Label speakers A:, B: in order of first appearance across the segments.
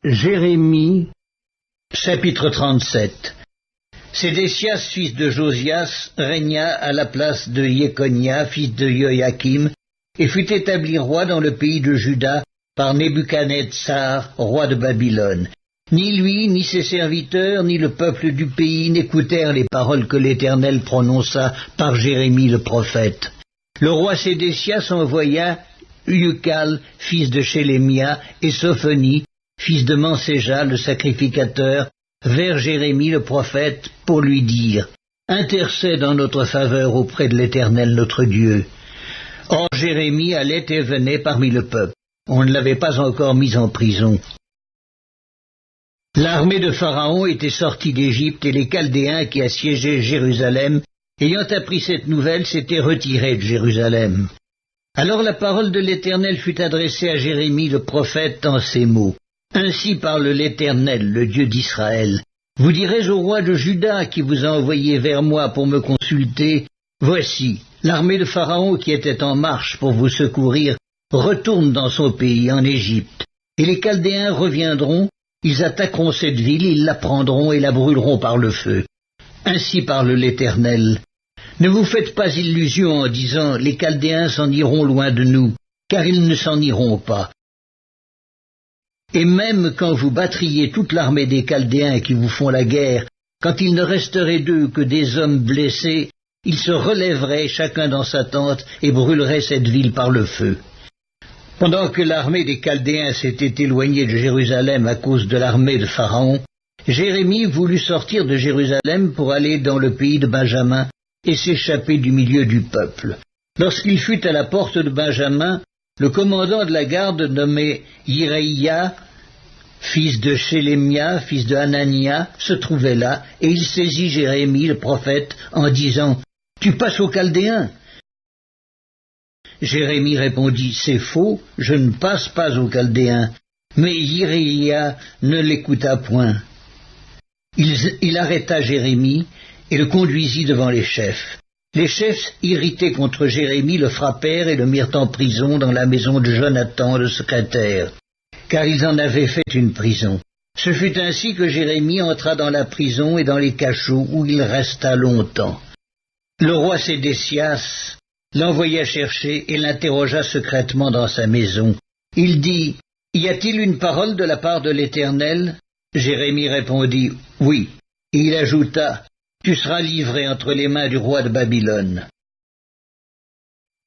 A: Jérémie, chapitre 37. Sédécias, fils de Josias, régna à la place de Jéconia, fils de Joachim, et fut établi roi dans le pays de Juda par Nebuchadnezzar, roi de Babylone. Ni lui, ni ses serviteurs, ni le peuple du pays n'écoutèrent les paroles que l'Éternel prononça par Jérémie le prophète. Le roi Sédécias envoya Ucal, fils de Shélémia, et Sophonie, fils de Manséja, le sacrificateur, vers Jérémie le prophète, pour lui dire « Intercède en notre faveur auprès de l'Éternel notre Dieu. » Or Jérémie allait et venait parmi le peuple. On ne l'avait pas encore mis en prison. L'armée de Pharaon était sortie d'Égypte et les Chaldéens qui assiégeaient Jérusalem, ayant appris cette nouvelle, s'étaient retirés de Jérusalem. Alors la parole de l'Éternel fut adressée à Jérémie le prophète en ces mots. Ainsi parle l'Éternel, le Dieu d'Israël. Vous direz au roi de Juda qui vous a envoyé vers moi pour me consulter, voici, l'armée de Pharaon qui était en marche pour vous secourir retourne dans son pays, en Égypte. Et les Chaldéens reviendront, ils attaqueront cette ville, ils la prendront et la brûleront par le feu. Ainsi parle l'Éternel. Ne vous faites pas illusion en disant, les Chaldéens s'en iront loin de nous, car ils ne s'en iront pas. Et même quand vous battriez toute l'armée des Chaldéens qui vous font la guerre, quand il ne resterait d'eux que des hommes blessés, ils se relèveraient chacun dans sa tente et brûleraient cette ville par le feu. Pendant que l'armée des Chaldéens s'était éloignée de Jérusalem à cause de l'armée de Pharaon, Jérémie voulut sortir de Jérusalem pour aller dans le pays de Benjamin et s'échapper du milieu du peuple. Lorsqu'il fut à la porte de Benjamin, le commandant de la garde nommé Iréia, fils de Shélémia, fils de Hanania, se trouvait là, et il saisit Jérémie le prophète en disant « Tu passes aux Chaldéens ?» Jérémie répondit « C'est faux, je ne passe pas aux Chaldéens. » Mais Iréia ne l'écouta point. Il arrêta Jérémie et le conduisit devant les chefs. Les chefs, irrités contre Jérémie, le frappèrent et le mirent en prison dans la maison de Jonathan, le secrétaire, car ils en avaient fait une prison. Ce fut ainsi que Jérémie entra dans la prison et dans les cachots où il resta longtemps. Le roi Sédécias l'envoya chercher et l'interrogea secrètement dans sa maison. Il dit « Y a-t-il une parole de la part de l'Éternel » Jérémie répondit « Oui ». Et il ajouta « Tu seras livré entre les mains du roi de Babylone. »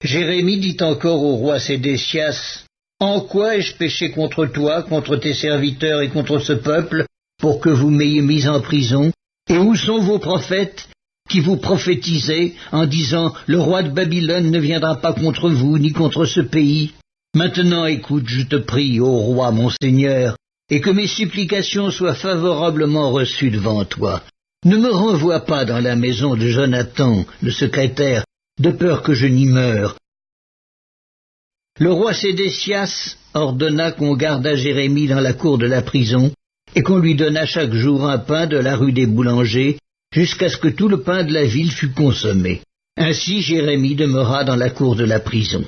A: Jérémie dit encore au roi Sédécias « En quoi ai-je péché contre toi, contre tes serviteurs et contre ce peuple, pour que vous m'ayez mis en prison? Et où sont vos prophètes qui vous prophétisaient en disant « Le roi de Babylone ne viendra pas contre vous, ni contre ce pays » Maintenant écoute, je te prie, ô roi, mon Seigneur, et que mes supplications soient favorablement reçues devant toi. Ne me renvoie pas dans la maison de Jonathan, le secrétaire, de peur que je n'y meure. » Le roi Sédécias ordonna qu'on gardât Jérémie dans la cour de la prison, et qu'on lui donnât chaque jour un pain de la rue des boulangers, jusqu'à ce que tout le pain de la ville fût consommé. Ainsi Jérémie demeura dans la cour de la prison.